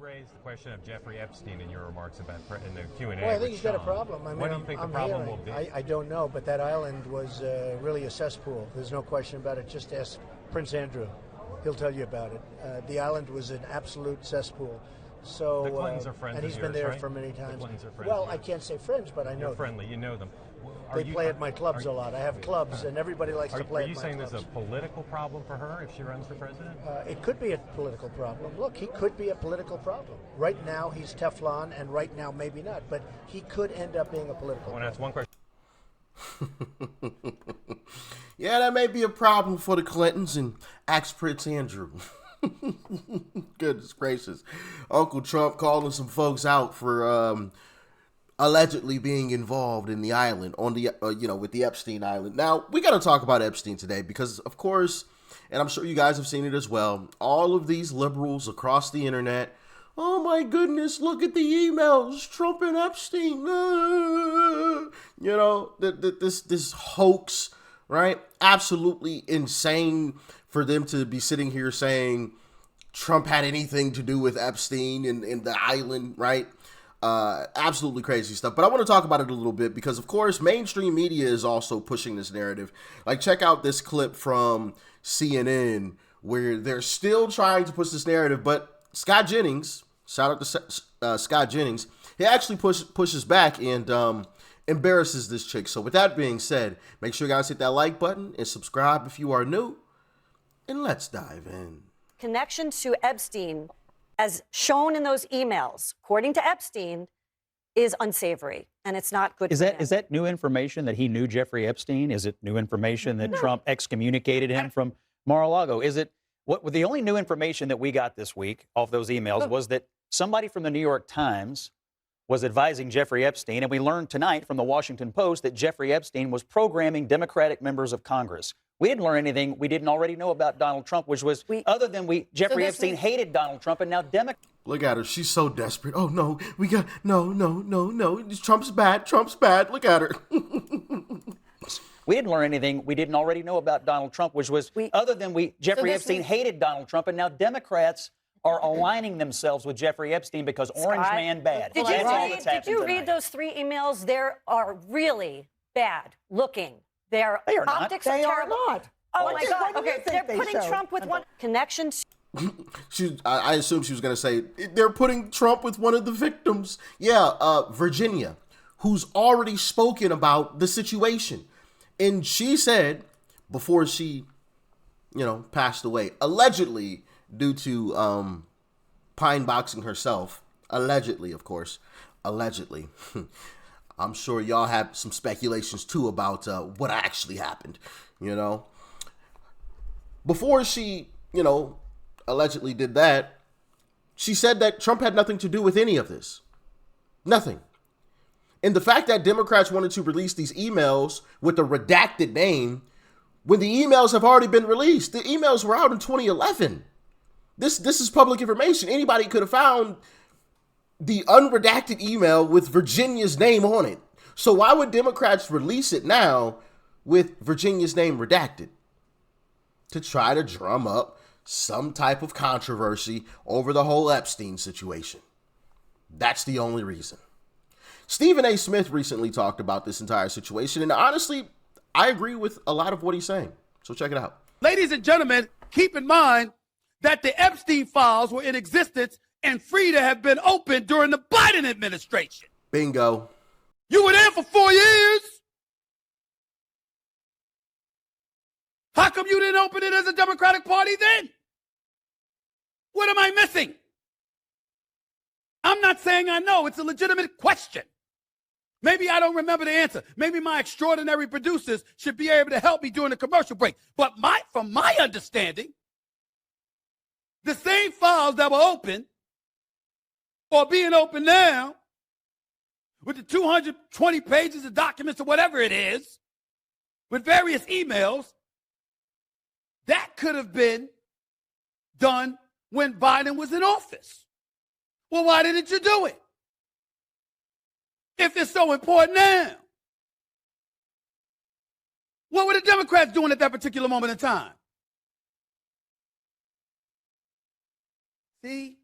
raised the question of Jeffrey Epstein in your remarks about in the Q&A. Well, I think he's got a problem. I mean, what do you think the problem will be? I don't know, but that island was really a cesspool. There's no question about it. Just ask Prince Andrew. He'll tell you about it. The island was an absolute cesspool. So, the Clintons are friends and he's of been yours, there right? for many times. The Clintons are friends. Well, I can't say friends, but I know You're them. friendly. You know them. They play at my clubs a lot. I have clubs, and everybody likes to play at my clubs. Are you saying there's a political problem for her if she runs for president? It could be a political problem. Look, he could be a political problem. Right now, he's Teflon, and right now, maybe not. But he could end up being a political problem. That's one question. Yeah, that may be a problem for the Clintons and ex-Prince Andrew. Goodness gracious. Uncle Trump calling some folks out for allegedly being involved in the island on the, with the Epstein Island. Now, we got to talk about Epstein today because, of course, and I'm sure you guys have seen it as well, all of these liberals across the internet, oh my goodness, look at the emails, Trump and Epstein, this hoax, right? Absolutely insane for them to be sitting here saying Trump had anything to do with Epstein and the island, right? Absolutely crazy stuff. But I want to talk about it a little bit because, of course, mainstream media is also pushing this narrative. Like, check out this clip from CNN where they're still trying to push this narrative. But Scott Jennings, shout out to Scott Jennings, he actually pushes back and embarrasses this chick. So with that being said, make sure you guys hit that like button and subscribe if you are new. And let's dive in. Connection to Epstein, as shown in those emails, according to Epstein, is unsavory, and it's not good. Is that new information that he knew Jeffrey Epstein? Is it new information that Trump excommunicated him from Mar-a-Lago? Is it the only new information that we got this week off those emails was that somebody from the New York Times was advising Jeffrey Epstein, and we learned tonight from the Washington Post that Jeffrey Epstein was programming Democratic members of Congress. We didn't learn anything we didn't already know about Donald Trump, which was Jeffrey Epstein hated Donald Trump, and now Democrats. Look at her. She's so desperate. Oh, no. No. Trump's bad. Trump's bad. Look at her. We didn't learn anything we didn't already know about Donald Trump, which was Jeffrey Epstein hated Donald Trump, and now Democrats are aligning themselves with Jeffrey Epstein because Orange Man bad. Did you read those 3 emails? They are really bad looking. They are optics not. are terrible. Not. Oh my God. Okay, they're putting Trump with one connection. I assume she was going to say, they're putting Trump with one of the victims. Yeah, Virginia, who's already spoken about the situation. And she said, before she, passed away, allegedly due to pine boxing herself, allegedly, of course, allegedly. I'm sure y'all have some speculations, too, about what actually happened, Before she, allegedly did that, she said that Trump had nothing to do with any of this. Nothing. And the fact that Democrats wanted to release these emails with a redacted name, when the emails have already been released, the emails were out in 2011. This is public information. Anybody could have found the unredacted email with Virginia's name on it. So why would Democrats release it now with Virginia's name redacted? To try to drum up some type of controversy over the whole Epstein situation. That's the only reason. Stephen A. Smith recently talked about this entire situation, and honestly, I agree with a lot of what he's saying. So check it out. Ladies and gentlemen, keep in mind that the Epstein files were in existence and free to have been opened during the Biden administration. Bingo. You were there for 4 years. How come you didn't open it as a Democratic Party then? What am I missing? I'm not saying I know. It's a legitimate question. Maybe I don't remember the answer. Maybe my extraordinary producers should be able to help me during the commercial break. But from my understanding, the same files that were open or being open now with the 220 pages of documents or whatever it is, with various emails, that could have been done when Biden was in office. Well, why didn't you do it? If it's so important now. What were the Democrats doing at that particular moment in time? See?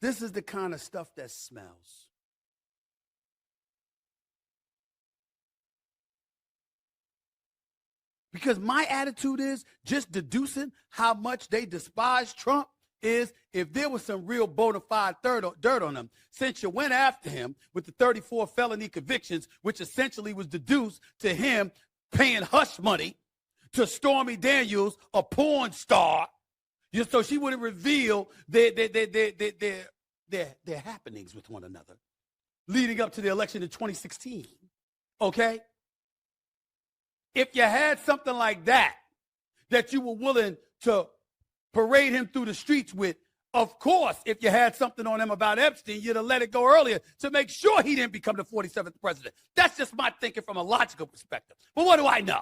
This is the kind of stuff that smells. Because my attitude is just deducing how much they despise Trump is if there was some real bona fide dirt on him, since you went after him with the 34 felony convictions, which essentially was deduced to him paying hush money to Stormy Daniels, a porn star, just so she wouldn't reveal their happenings with one another leading up to the election in 2016. Okay? If you had something like that you were willing to parade him through the streets with, of course, if you had something on him about Epstein, you'd have let it go earlier to make sure he didn't become the 47th president. That's just my thinking from a logical perspective. But what do I know?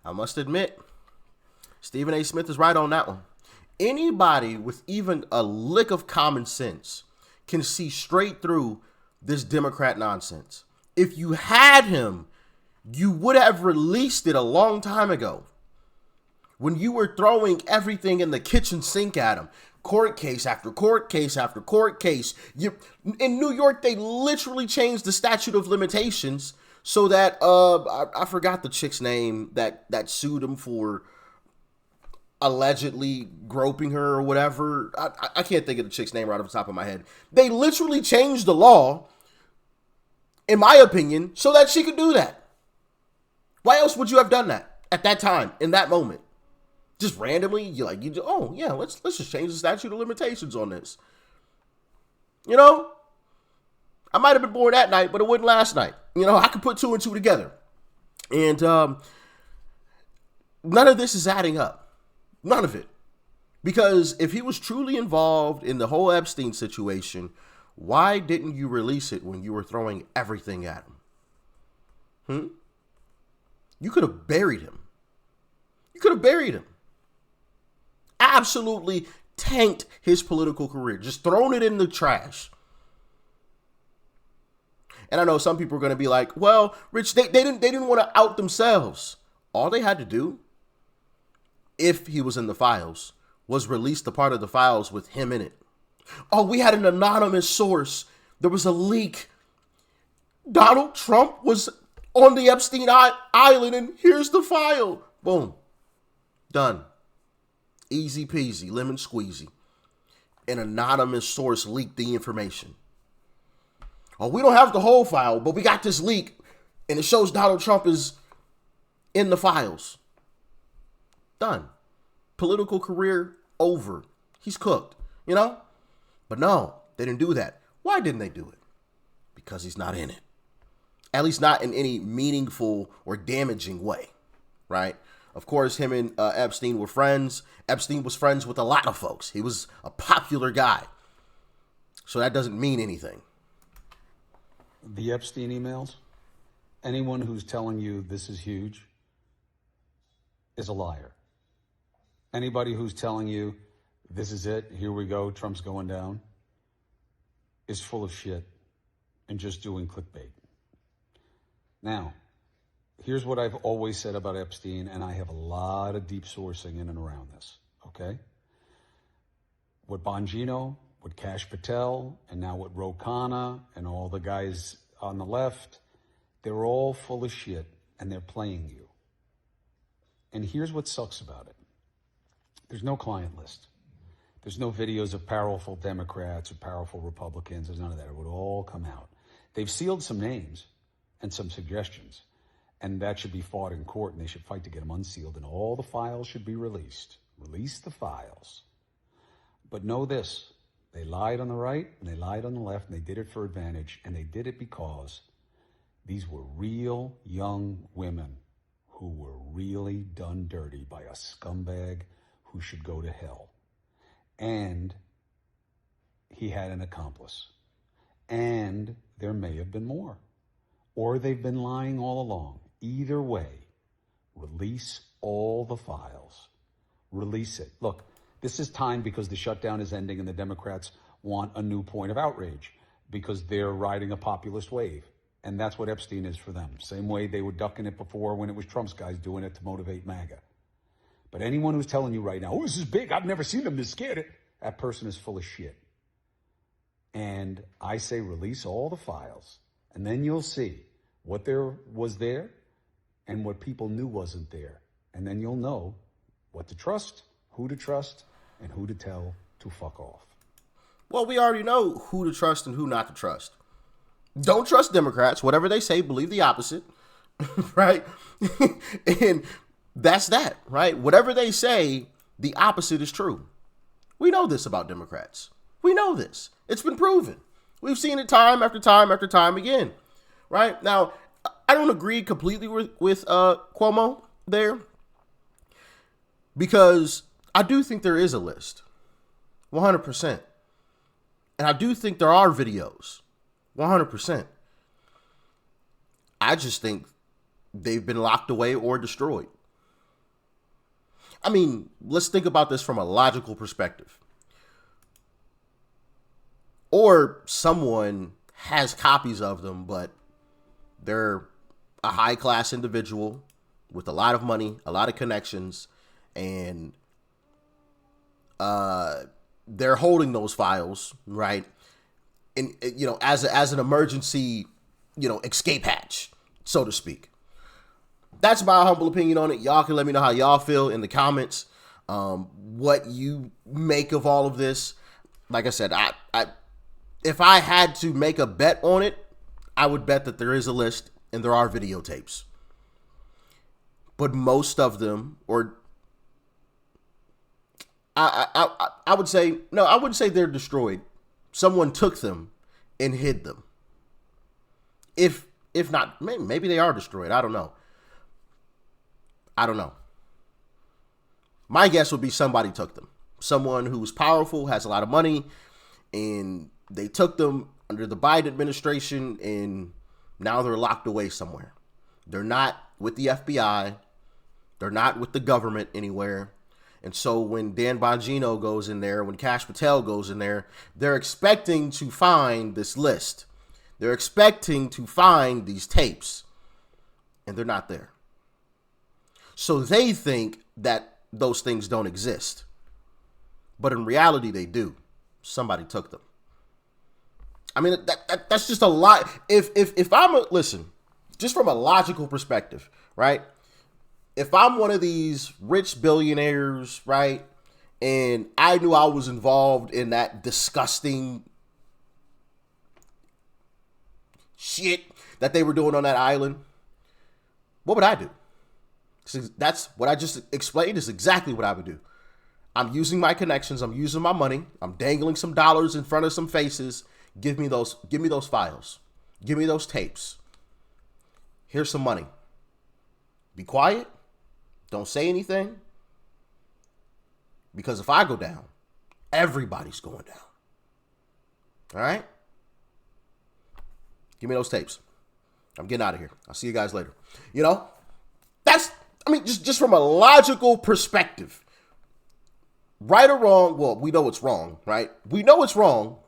I must admit, Stephen A. Smith is right on that one. Anybody with even a lick of common sense can see straight through this Democrat nonsense. If you had him, you would have released it a long time ago. When you were throwing everything in the kitchen sink at him, court case after court case after court case. In New York, they literally changed the statute of limitations so that, I forgot the chick's name that sued him for allegedly groping her or whatever. I can't think of the chick's name right off the top of my head. They literally changed the law, in my opinion, so that she could do that. Why else would you have done that at that time, in that moment? Just randomly, let's just change the statute of limitations on this. You know, I might have been born that night, but it wasn't last night. You know, I could put two and two together. And none of this is adding up. None of it. Because if he was truly involved in the whole Epstein situation, why didn't you release it when you were throwing everything at him? You could have buried him. Absolutely tanked his political career. Just thrown it in the trash. And I know some people are going to be like, well, Rich, they didn't want to out themselves. All they had to do, if he was in the files, was release the part of the files with him in it. Oh, we had an anonymous source. There was a leak. Donald Trump was on the Epstein Island, and here's the file. Boom. Done. Easy peasy, lemon squeezy. An anonymous source leaked the information. Oh, we don't have the whole file, but we got this leak, and it shows Donald Trump is in the files. Done. Political career over. He's cooked, you know? But no, they didn't do that. Why didn't they do it? Because he's not in it. At least not in any meaningful or damaging way, right? Of course, him and Epstein were friends. Epstein was friends with a lot of folks. He was a popular guy. So that doesn't mean anything. The Epstein emails, anyone who's telling you this is huge is a liar. Anybody who's telling you this is it, here we go, Trump's going down, is full of shit and just doing clickbait. Now, here's what I've always said about Epstein, and I have a lot of deep sourcing in and around this, okay? What Bongino, what Kash Patel, and now what Ro Khanna, and all the guys on the left, they're all full of shit, and they're playing you. And here's what sucks about it. There's no client list. There's no videos of powerful Democrats or powerful Republicans. There's none of that. It would all come out. They've sealed some names and some suggestions, and that should be fought in court, and they should fight to get them unsealed, and all the files should be released. Release the files. But know this, they lied on the right, and they lied on the left, and they did it for advantage, and they did it because these were real young women who were really done dirty by a scumbag who should go to hell. And he had an accomplice. And there may have been more. Or they've been lying all along. Either way, release all the files. Release it. Look, this is time because the shutdown is ending and the Democrats want a new point of outrage because they're riding a populist wave. And that's what Epstein is for them. Same way they were ducking it before when it was Trump's guys doing it to motivate MAGA. But anyone who's telling you right now, oh, this is big, I've never seen them this scared, that person is full of shit. And I say release all the files, and then you'll see what there was there and what people knew wasn't there. And then you'll know what to trust, who to trust, and who to tell to fuck off. Well, we already know who to trust and who not to trust. Don't trust Democrats. Whatever they say, believe the opposite, right? And that's that, right? Whatever they say, the opposite is true. We know this about Democrats. We know this. It's been proven. We've seen it time after time after time again, right? Now, I don't agree completely with Cuomo there, because I do think there is a list, 100%. And I do think there are videos, 100%. I just think they've been locked away or destroyed. I mean, let's think about this from a logical perspective. Or someone has copies of them, but they're a high-class individual with a lot of money, a lot of connections, and they're holding those files, right? And, you know, as an emergency, you know, escape hatch, so to speak. That's my humble opinion on it. Y'all can let me know how y'all feel in the comments, what you make of all of this. Like I said, if I had to make a bet on it, I would bet that there is a list and there are videotapes. But most of them, or I would say, no, I wouldn't say they're destroyed. Someone took them and hid them. If not, maybe they are destroyed. I don't know. My guess would be somebody took them. Someone who's powerful, has a lot of money, and they took them under the Biden administration, and now they're locked away somewhere. They're not with the FBI. They're not with the government anywhere. And so when Dan Bongino goes in there, when Kash Patel goes in there, they're expecting to find this list. They're expecting to find these tapes, and they're not there. So they think that those things don't exist. But in reality, they do. Somebody took them. I mean, that's just a lot. If I'm listen, just from a logical perspective, right? If I'm one of these rich billionaires, right, and I knew I was involved in that disgusting shit that they were doing on that island, what would I do? That's what I just explained is exactly what I would do. I'm using my connections. I'm using my money. I'm dangling some dollars in front of some faces. Give me those files. Give me those tapes. Here's some money. Be quiet. Don't say anything. Because if I go down, everybody's going down. All right? Give me those tapes. I'm getting out of here. I'll see you guys later. You know, just from a logical perspective, right or wrong, well, we know it's wrong, right? We know it's wrong,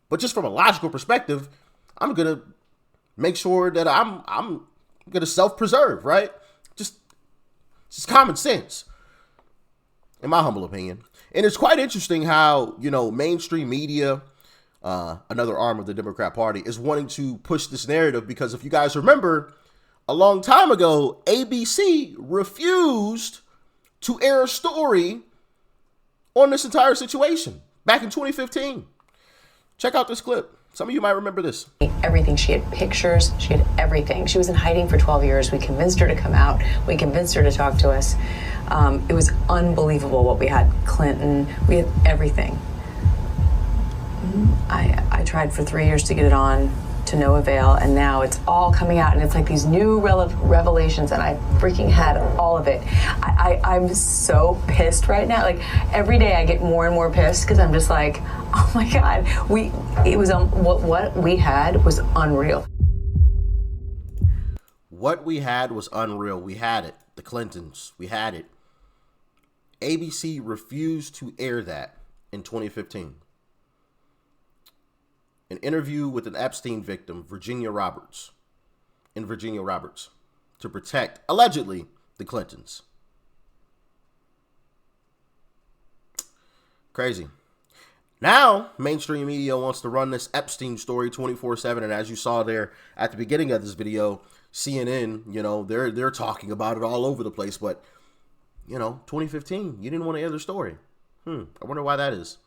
but just from a logical perspective, I'm going to make sure that I'm going to self-preserve, right? Just common sense, in my humble opinion. And it's quite interesting how, you know, mainstream media, another arm of the Democrat Party, is wanting to push this narrative because if you guys remember, a long time ago, ABC refused to air a story on this entire situation back in 2015. Check out this clip. Some of you might remember this. Everything. She had pictures. She had everything. She was in hiding for 12 years. We convinced her to come out. We convinced her to talk to us. It was unbelievable what we had. Clinton. We had everything. I tried for 3 years to get it on, to no avail, and now it's all coming out, and it's like these new revelations, and I freaking had all of it. I'm so pissed right now. Like every day I get more and more pissed because I'm just like, oh my God, what we had was unreal. What we had was unreal. We had it. The Clintons, we had it. ABC refused to air that in 2015. An interview with an Epstein victim, Virginia Roberts, to protect, allegedly, the Clintons. Crazy. Now, mainstream media wants to run this Epstein story 24/7, and as you saw there at the beginning of this video, CNN, they're talking about it all over the place. But 2015, you didn't want to air the story. I wonder why that is.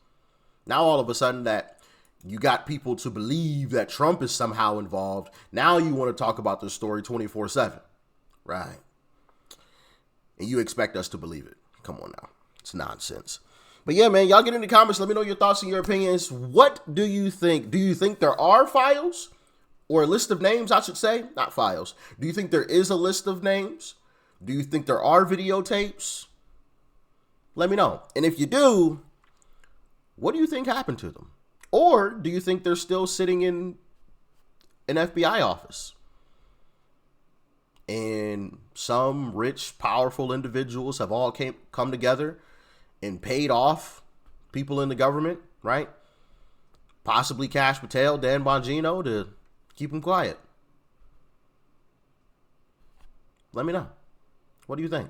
Now all of a sudden that you got people to believe that Trump is somehow involved, now you want to talk about this story 24/7, right? And you expect us to believe it? Come on now, it's nonsense. But yeah, man, y'all get in the comments. Let me know your thoughts and your opinions. What do you think? Do you think there are files or a list of names, I should say? Not files. Do you think there is a list of names? Do you think there are videotapes? Let me know. And if you do, what do you think happened to them? Or do you think they're still sitting in an FBI office? And some rich, powerful individuals have all come together and paid off people in the government, right? Possibly Cash Patel, Dan Bongino, to keep them quiet. Let me know. What do you think?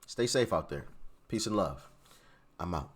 Stay safe out there. Peace and love. I'm out.